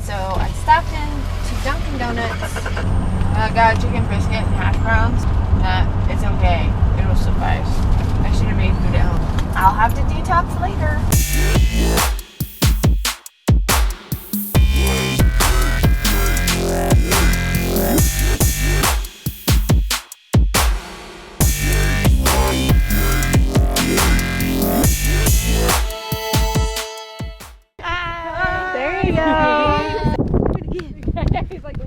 so I stopped in to Dunkin' Donuts. I got a chicken biscuit and hash browns. It's okay. It'll suffice. I should have made food at home. I'll have to detox later. There you go. He's like,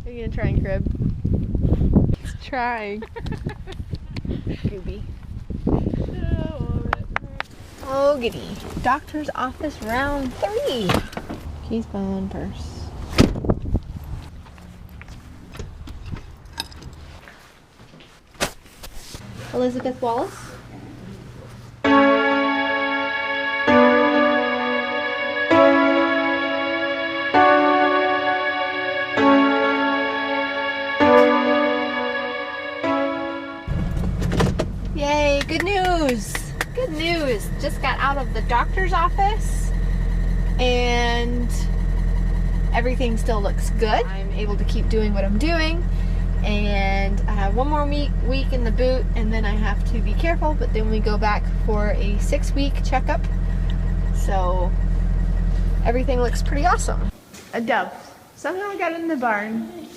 are you gonna try and crib? He's trying. Gooby. Oh, giddy. Doctor's office round 3. Keys, phone, purse. Elizabeth Wallace. Yay, good news! Good news! Just got out of the doctor's office and everything still looks good. I'm able to keep doing what I'm doing, and I have one more week in the boot, and then I have to be careful, but then we go back for a 6-week checkup. So everything looks pretty awesome. A dove somehow got in the barn,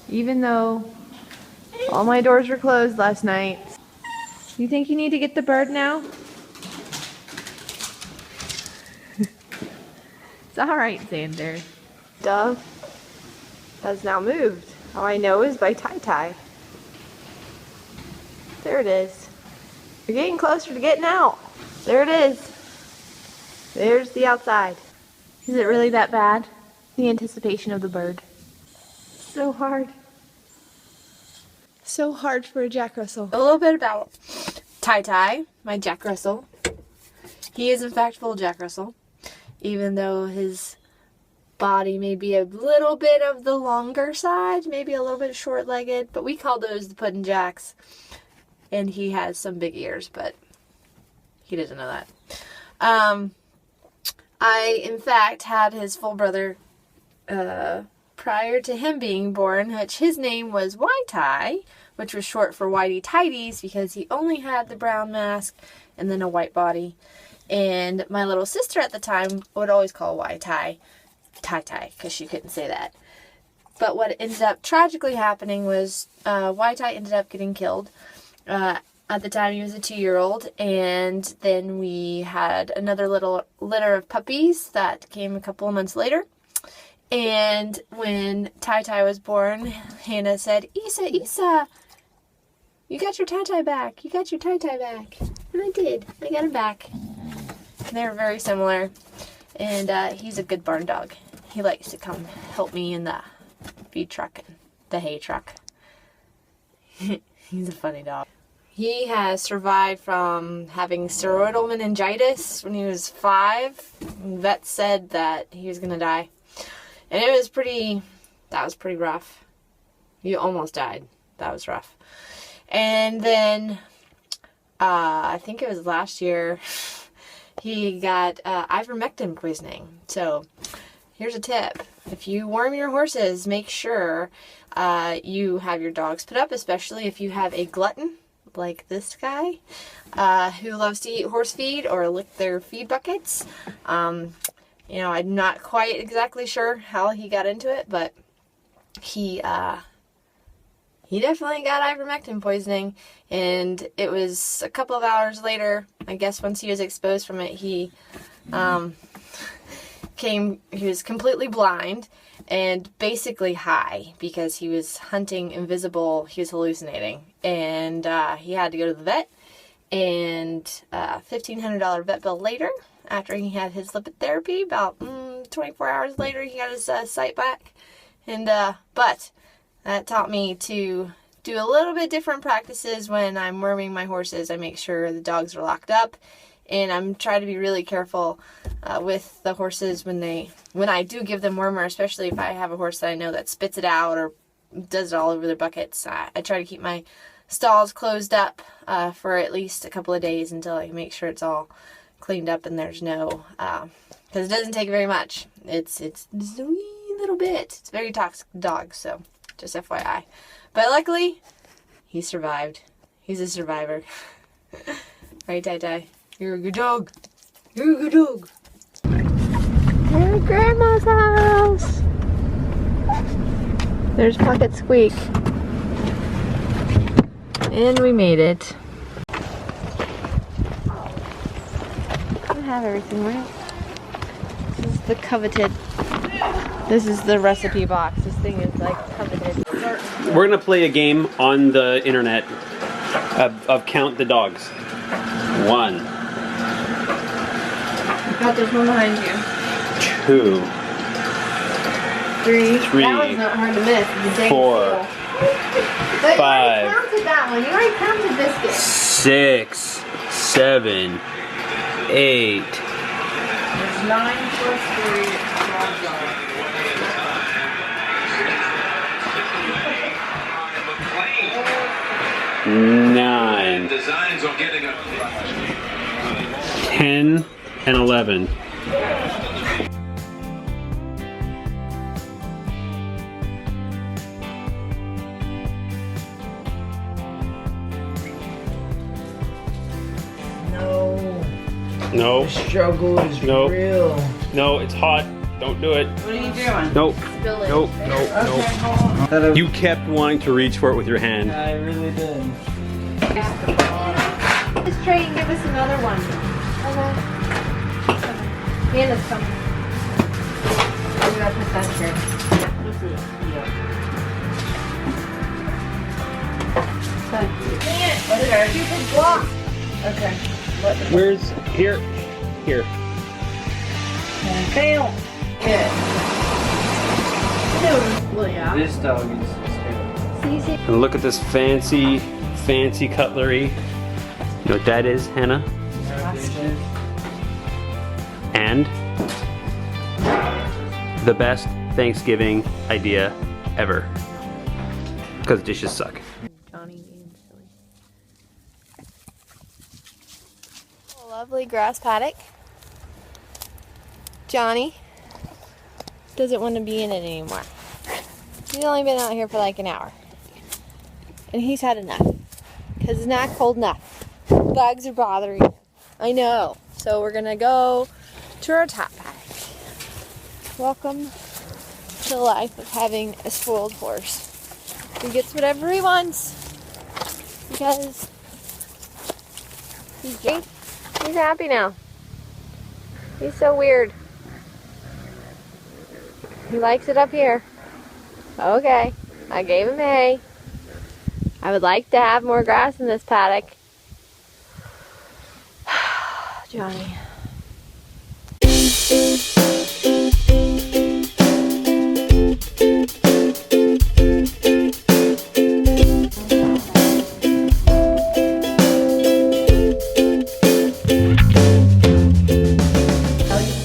even though all my doors were closed last night. You think you need to get the bird now? It's alright, Xander. Dove has now moved. How I know is by tie-tie. There it is. You're getting closer to getting out. There it is. There's the outside. Is it really that bad? The anticipation of the bird. So hard. So hard for a Jack Russell. A little bit about Tie-Tie, my Jack Russell. He is in fact full Jack Russell, even though his body may be a little bit of the longer side, maybe a little bit short-legged, but we call those the Puddin' Jacks. And he has some big ears, but he doesn't know that. I, in fact, had his full brother prior to him being born, which his name was White-Tie, which was short for Whitey Tighties, because he only had the brown mask and then a white body. And my little sister at the time would always call White-Tie Tie-Tie, because she couldn't say that. But what ended up tragically happening was White-Tie ended up getting killed. At the time he was a 2-year-old, and then we had another little litter of puppies that came a couple of months later. And when Tie-Tie was born, Hannah said, Isa, you got your Tie-Tie back. You got your Tie-Tie back. And I did. I got him back. And they're very similar. And he's a good barn dog. He likes to come help me in the feed truck and the hay truck. He's a funny dog. He has survived from having steroidal meningitis when he was 5. Vets said that he was going to die. And that was pretty rough. You almost died. That was rough. And then, I think it was last year, he got ivermectin poisoning. So, here's a tip. If you worm your horses, make sure you have your dogs put up, especially if you have a glutton, like this guy, who loves to eat horse feed or lick their feed buckets. You know, I'm not quite exactly sure how he got into it, but he definitely got ivermectin poisoning, and it was a couple of hours later, I guess once he was exposed from it, he was completely blind and basically high because he was hunting invisible, he was hallucinating, and he had to go to the vet, and $1,500 vet bill later, after he had his lipid therapy, about 24 hours later, he got his sight back. And but that taught me to do a little bit different practices when I'm worming my horses. I make sure the dogs are locked up, and I'm trying to be really careful with the horses when I do give them wormer, especially if I have a horse that I know that spits it out or does it all over their buckets. I try to keep my stalls closed up for at least a couple of days until I make sure it's all cleaned up, and there's no, because it doesn't take very much. It's just a wee little bit. It's a very toxic dog, so just FYI. But luckily, he survived. He's a survivor. Right, Tai Tai? You're a good dog. You're a good dog. We're at Grandma's house. There's Pocket Squeak. And we made it. I have everything, right? This is the coveted. This is the recipe box. This thing is like coveted. We're gonna play a game on the internet of count the dogs. 1, Got this one behind you. 2, 3. 3. That one's not hard to miss. It's a dang 4, seal. But 5. You already counted that one. You already counted biscuit. 6, 7, 8. There's 9 plus 3. 9, 10, and 11. No. The struggle is Nope. real. No, it's hot. Don't do it. What are you doing? Nope. Spill it. Nope. Nope. Nope. hold on. You kept wanting to reach for it with your hand. I really did. This tray and give us another one. Okay. Hannah's coming. Maybe I'll put that tray. What is our stupid block? Okay. Where's here? Here. Fail. Good. Well, yeah. This dog is stupid. See. And look at this fancy cutlery. You know what that is, Hannah? And the best Thanksgiving idea ever. Because dishes suck. Johnny being silly. A lovely grass paddock. Johnny doesn't want to be in it anymore. He's only been out here for like an hour. And he's had enough. Because it's not cold enough. Bugs are bothering him. I know. So we're going to go to our top paddock. Welcome to the life of having a spoiled horse. He gets whatever he wants. Because he's happy now. He's so weird. He likes it up here. Okay, I gave him hay. I would like to have more grass in this paddock. Johnny.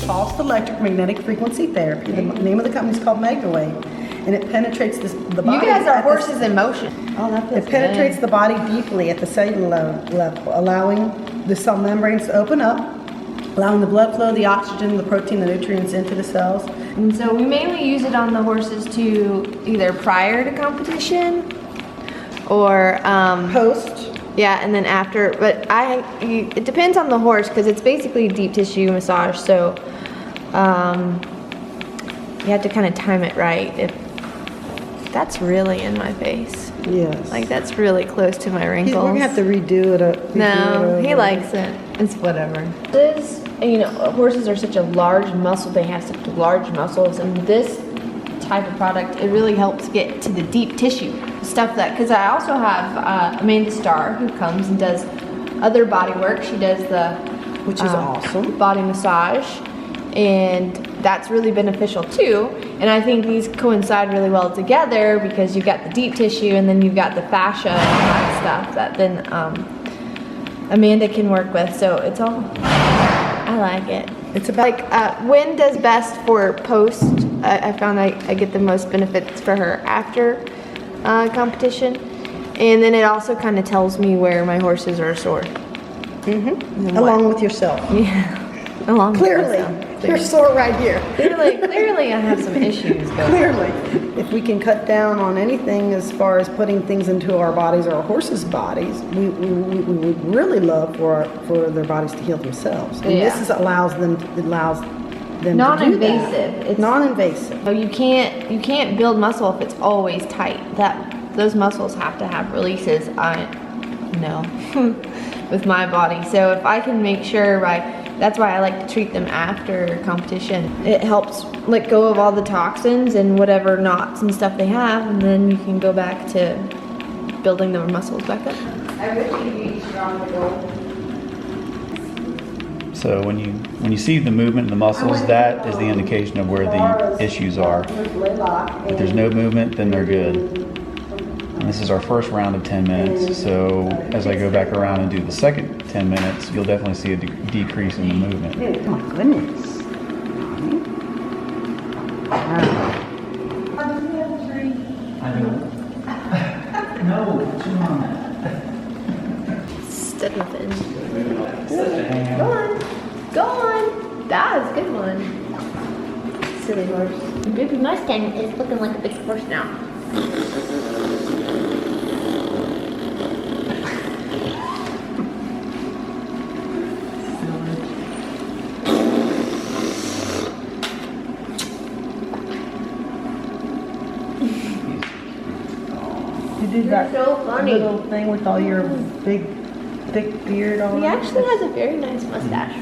Pulsed electric magnetic frequency therapy. The name of the company is called Magnawave, and it penetrates the body. You guys are horses in motion. Oh, that feels It penetrates the body deeply at the cellular level, allowing the cell membranes to open up, allowing the blood flow, the oxygen, the protein, the nutrients into the cells. And so we mainly use it on the horses to either prior to competition or Post. yeah, and then after. But it depends on the horse because it's basically deep tissue massage. So you have to kind of time it right. That's really in my face. Yes. Like that's really close to my wrinkles. We're gonna have to redo it. No, he likes it. It's whatever. This, you know, horses are such a large muscle. They have such large muscles, and this type of product, it really helps get to the deep tissue stuff. That because I also have Amanda Starr who comes and does other body work. She does the Which is awesome. body massage, and that's really beneficial too. And I think these coincide really well together because you've got the deep tissue and then you've got the fascia and all that stuff that then Amanda can work with. So it's all, I like it. It's about Like Wynn does best for post. I found I get the most benefits for her after competition. And then it also kind of tells me where my horses are sore. Along with yourself. Yeah. Along with Clearly, myself. you're sore right here. Clearly, I have some issues going. Clearly, if we can cut down on anything as far as putting things into our bodies or our horses' bodies, we would really love for their bodies to heal themselves. And Yeah. this allows them to do that. Non-invasive. It's Non-invasive. So you can't build muscle if it's always tight. Those muscles have to have releases. I know with my body. So if I can make sure that's why I like to treat them after competition. It helps let go of all the toxins and whatever knots and stuff they have, and then you can go back to building their muscles back up. I wish you could be strong to go. So when you see the movement in the muscles, that is the indication of where the issues are. If there's no movement, then they're good. And this is our first round of 10 minutes, so as I go back around and do the second 10 minutes, you'll definitely see a decrease in the movement. Oh my goodness. No, come on. Stood nothing. Go on. Go on. That was a good one. Silly horse. Baby Mustang is looking like a big horse now. You did that so funny. little thing with all your big, thick beard on. He actually has a very nice mustache.